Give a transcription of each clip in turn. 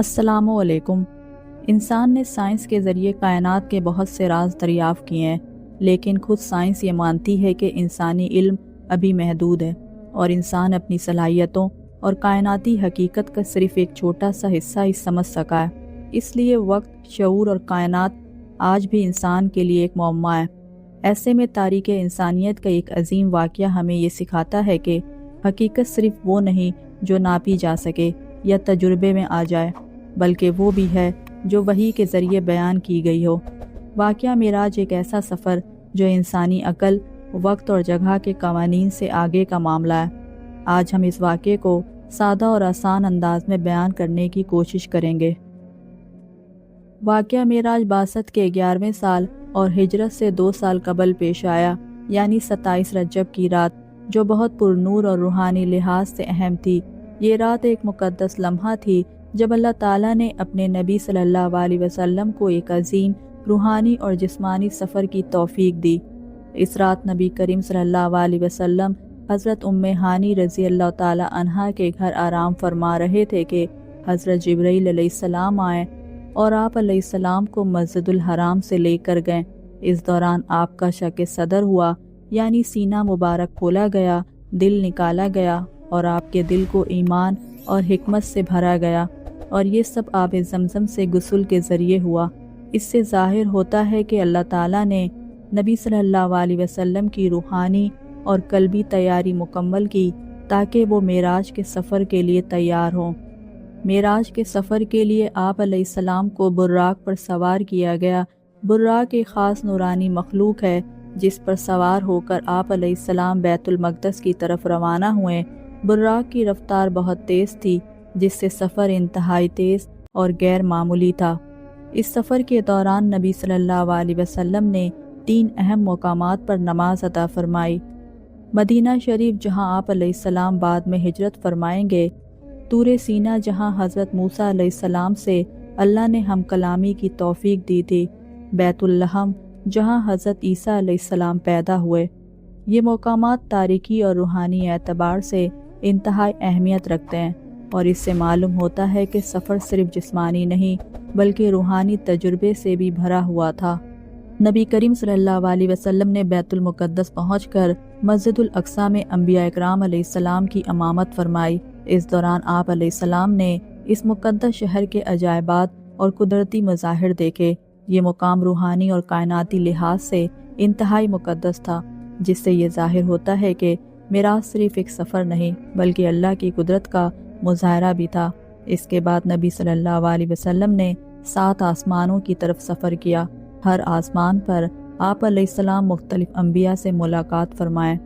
السلام علیکم۔ انسان نے سائنس کے ذریعے کائنات کے بہت سے راز دریافت کیے ہیں، لیکن خود سائنس یہ مانتی ہے کہ انسانی علم ابھی محدود ہے اور انسان اپنی صلاحیتوں اور کائناتی حقیقت کا صرف ایک چھوٹا سا حصہ ہی سمجھ سکا ہے۔ اس لیے وقت، شعور اور کائنات آج بھی انسان کے لیے ایک معمہ ہے۔ ایسے میں تاریخ انسانیت کا ایک عظیم واقعہ ہمیں یہ سکھاتا ہے کہ حقیقت صرف وہ نہیں جو ناپی جا سکے یا تجربے میں آ جائے، بلکہ وہ بھی ہے جو وحی کے ذریعے بیان کی گئی ہو۔ واقعہ معراج ایک ایسا سفر جو انسانی عقل، وقت اور جگہ کے قوانین سے آگے کا معاملہ ہے۔ آج ہم اس واقعے کو سادہ اور آسان انداز میں بیان کرنے کی کوشش کریں گے۔ واقعہ معراج بعثت کے 11ویں سال اور ہجرت سے 2 سال قبل پیش آیا، یعنی 27 رجب کی رات، جو بہت پرنور اور روحانی لحاظ سے اہم تھی۔ یہ رات ایک مقدس لمحہ تھی جب اللہ تعالیٰ نے اپنے نبی صلی اللہ علیہ وسلم کو ایک عظیم روحانی اور جسمانی سفر کی توفیق دی۔ اس رات نبی کریم صلی اللہ علیہ وسلم حضرت ام ہانی رضی اللہ تعالیٰ عنہا کے گھر آرام فرما رہے تھے کہ حضرت جبرائیل علیہ السلام آئے اور آپ علیہ السلام کو مسجد الحرام سے لے کر گئے۔ اس دوران آپ کا شق صدر ہوا، یعنی سینہ مبارک کھولا گیا، دل نکالا گیا اور آپ کے دل کو ایمان اور حکمت سے بھرا گیا، اور یہ سب آب زمزم سے غسل کے ذریعے ہوا۔ اس سے ظاہر ہوتا ہے کہ اللہ تعالیٰ نے نبی صلی اللہ علیہ وسلم کی روحانی اور قلبی تیاری مکمل کی تاکہ وہ معراج کے سفر کے لیے تیار ہوں۔ معراج کے سفر کے لیے آپ علیہ السلام کو براق پر سوار کیا گیا۔ براق ایک خاص نورانی مخلوق ہے جس پر سوار ہو کر آپ علیہ السلام بیت المقدس کی طرف روانہ ہوئے۔ براق کی رفتار بہت تیز تھی، جس سے سفر انتہائی تیز اور غیر معمولی تھا۔ اس سفر کے دوران نبی صلی اللہ علیہ وسلم نے 3 اہم مقامات پر نماز ادا فرمائی۔ مدینہ شریف جہاں آپ علیہ السلام بعد میں ہجرت فرمائیں گے، طور سینہ جہاں حضرت موسیٰ علیہ السلام سے اللہ نے ہم کلامی کی توفیق دی تھی، بیت اللحم جہاں حضرت عیسیٰ علیہ السلام پیدا ہوئے۔ یہ مقامات تاریخی اور روحانی اعتبار سے انتہائی اہمیت رکھتے ہیں، اور اس سے معلوم ہوتا ہے کہ سفر صرف جسمانی نہیں بلکہ روحانی تجربے سے بھی بھرا ہوا تھا۔ نبی کریم صلی اللہ علیہ وسلم نے بیت المقدس پہنچ کر مسجد الاقصیٰ میں انبیاء اکرام علیہ السلام کی امامت فرمائی۔ اس دوران آپ علیہ السلام نے اس مقدس شہر کے عجائبات اور قدرتی مظاہر دیکھے۔ یہ مقام روحانی اور کائناتی لحاظ سے انتہائی مقدس تھا، جس سے یہ ظاہر ہوتا ہے کہ معراج صرف ایک سفر نہیں بلکہ اللہ کی قدرت کا مظاہرہ بھی تھا۔ اس کے بعد نبی صلی اللہ علیہ وسلم نے 7 آسمانوں کی طرف سفر کیا۔ ہر آسمان پر آپ علیہ السلام مختلف انبیاء سے ملاقات فرمائے۔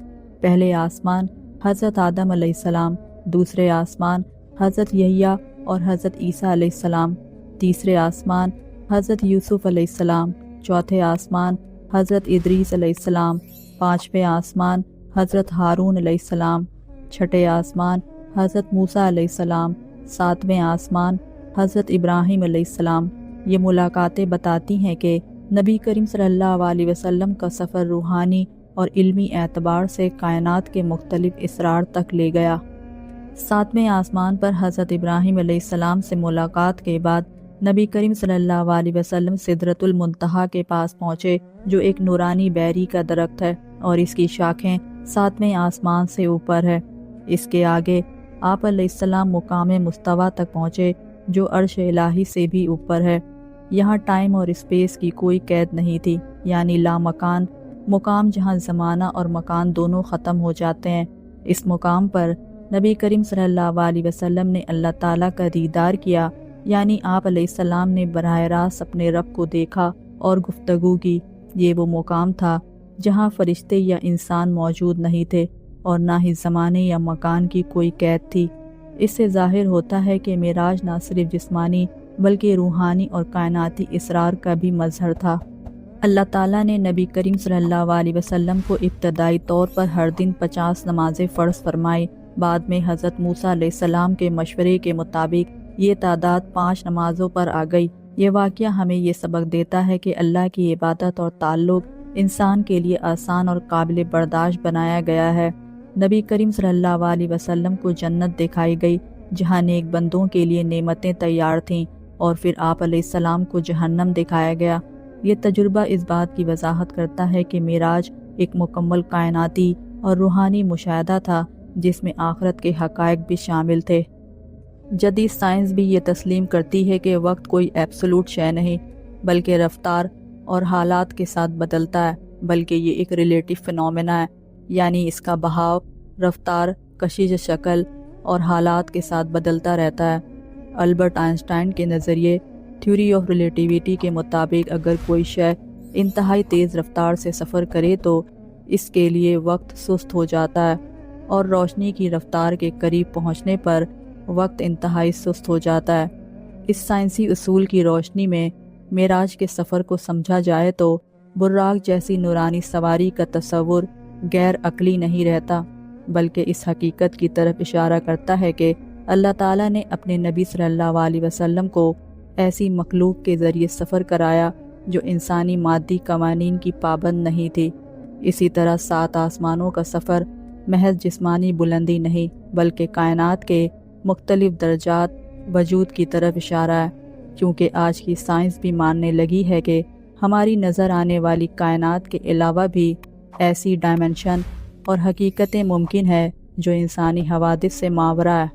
پہلے آسمان حضرت آدم علیہ السلام، دوسرے آسمان حضرت یحییٰ اور حضرت عیسیٰ علیہ السلام، تیسرے آسمان حضرت یوسف علیہ السلام، چوتھے آسمان حضرت ادریس علیہ السلام، 5ویں آسمان حضرت ہارون علیہ السلام، چھٹے آسمان حضرت موسیٰ علیہ السلام، 7ویں آسمان حضرت ابراہیم علیہ السلام۔ یہ ملاقاتیں بتاتی ہیں کہ نبی کریم صلی اللہ علیہ وسلم کا سفر روحانی اور علمی اعتبار سے کائنات کے مختلف اسرار تک لے گیا۔ 7ویں آسمان پر حضرت ابراہیم علیہ السلام سے ملاقات کے بعد نبی کریم صلی اللہ علیہ وسلم سدرۃ المنتہا کے پاس پہنچے، جو ایک نورانی بیری کا درخت ہے اور اس کی شاخیں 7ویں آسمان سے اوپر ہے۔ اس کے آگے آپ علیہ السلام مقام مستویٰ تک پہنچے، جو عرش الہی سے بھی اوپر ہے۔ یہاں ٹائم اور اسپیس کی کوئی قید نہیں تھی، یعنی لا مکان، مقام جہاں زمانہ اور مکان دونوں ختم ہو جاتے ہیں۔ اس مقام پر نبی کریم صلی اللہ علیہ وسلم نے اللہ تعالیٰ کا دیدار کیا، یعنی آپ علیہ السلام نے براہ راست اپنے رب کو دیکھا اور گفتگو کی۔ یہ وہ مقام تھا جہاں فرشتے یا انسان موجود نہیں تھے اور نہ ہی زمانے یا مکان کی کوئی قید تھی۔ اس سے ظاہر ہوتا ہے کہ معراج نہ صرف جسمانی بلکہ روحانی اور کائناتی اسرار کا بھی مظہر تھا۔ اللہ تعالیٰ نے نبی کریم صلی اللہ علیہ وسلم کو ابتدائی طور پر ہر دن 50 نمازیں فرض فرمائی۔ بعد میں حضرت موسیٰ علیہ السلام کے مشورے کے مطابق یہ تعداد 5 نمازوں پر آ گئی۔ یہ واقعہ ہمیں یہ سبق دیتا ہے کہ اللہ کی عبادت اور تعلق انسان کے لیے آسان اور قابل برداشت بنایا گیا ہے۔ نبی کریم صلی اللہ علیہ وسلم کو جنت دکھائی گئی، جہاں نیک بندوں کے لیے نعمتیں تیار تھیں، اور پھر آپ علیہ السلام کو جہنم دکھایا گیا۔ یہ تجربہ اس بات کی وضاحت کرتا ہے کہ معراج ایک مکمل کائناتی اور روحانی مشاہدہ تھا، جس میں آخرت کے حقائق بھی شامل تھے۔ جدید سائنس بھی یہ تسلیم کرتی ہے کہ وقت کوئی ایبسولوٹ شے نہیں، بلکہ رفتار اور حالات کے ساتھ بدلتا ہے، بلکہ یہ ایک ریلیٹیو فنومینا ہے، یعنی اس کا بہاؤ، رفتار، کشش شکل اور حالات کے ساتھ بدلتا رہتا ہے۔ البرٹ آئنسٹائن کے نظریے تھیوری آف ریلیٹیوٹی کے مطابق اگر کوئی شے انتہائی تیز رفتار سے سفر کرے تو اس کے لیے وقت سست ہو جاتا ہے، اور روشنی کی رفتار کے قریب پہنچنے پر وقت انتہائی سست ہو جاتا ہے۔ اس سائنسی اصول کی روشنی میں معراج کے سفر کو سمجھا جائے تو براق جیسی نورانی سواری کا تصور غیر عقلی نہیں رہتا، بلکہ اس حقیقت کی طرف اشارہ کرتا ہے کہ اللہ تعالیٰ نے اپنے نبی صلی اللہ علیہ وسلم کو ایسی مخلوق کے ذریعے سفر کرایا جو انسانی مادی قوانین کی پابند نہیں تھی۔ اسی طرح 7 آسمانوں کا سفر محض جسمانی بلندی نہیں، بلکہ کائنات کے مختلف درجات وجود کی طرف اشارہ ہے، کیونکہ آج کی سائنس بھی ماننے لگی ہے کہ ہماری نظر آنے والی کائنات کے علاوہ بھی ایسی ڈائمنشن اور حقیقتیں ممکن ہے جو انسانی حوادث سے ماورا ہے۔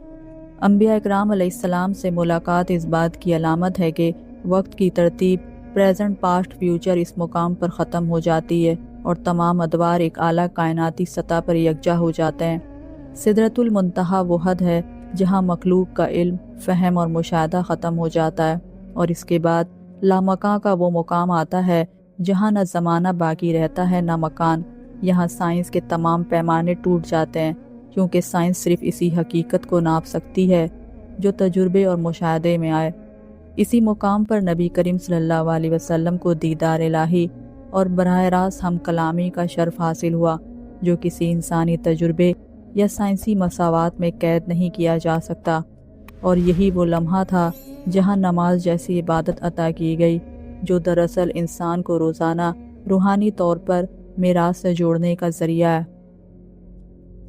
انبیاء اکرام علیہ السلام سے ملاقات اس بات کی علامت ہے کہ وقت کی ترتیب پریزنٹ، پاسٹ، فیوچر اس مقام پر ختم ہو جاتی ہے اور تمام ادوار ایک اعلیٰ کائناتی سطح پر یکجا ہو جاتے ہیں۔ سدرۃ المنتہا وہ حد ہے جہاں مخلوق کا علم، فہم اور مشاہدہ ختم ہو جاتا ہے، اور اس کے بعد لامکاں کا وہ مقام آتا ہے جہاں نہ زمانہ باقی رہتا ہے نہ مکان۔ یہاں سائنس کے تمام پیمانے ٹوٹ جاتے ہیں، کیونکہ سائنس صرف اسی حقیقت کو ناپ سکتی ہے جو تجربے اور مشاہدے میں آئے۔ اسی مقام پر نبی کریم صلی اللہ علیہ وسلم کو دیدار الہی اور براہ راست ہم کلامی کا شرف حاصل ہوا، جو کسی انسانی تجربے یا سائنسی مساوات میں قید نہیں کیا جا سکتا۔ اور یہی وہ لمحہ تھا جہاں نماز جیسی عبادت عطا کی گئی، جو دراصل انسان کو روزانہ روحانی طور پر معراج سے جوڑنے کا ذریعہ ہے۔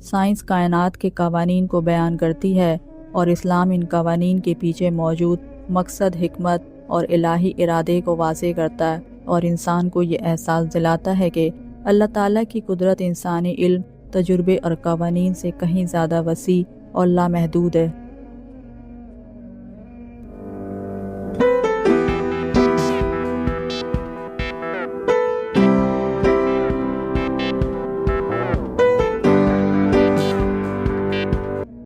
سائنس کائنات کے قوانین کو بیان کرتی ہے، اور اسلام ان قوانین کے پیچھے موجود مقصد، حکمت اور الہی ارادے کو واضح کرتا ہے، اور انسان کو یہ احساس دلاتا ہے کہ اللہ تعالیٰ کی قدرت انسانی علم، تجربے اور قوانین سے کہیں زیادہ وسیع اور لامحدود ہے۔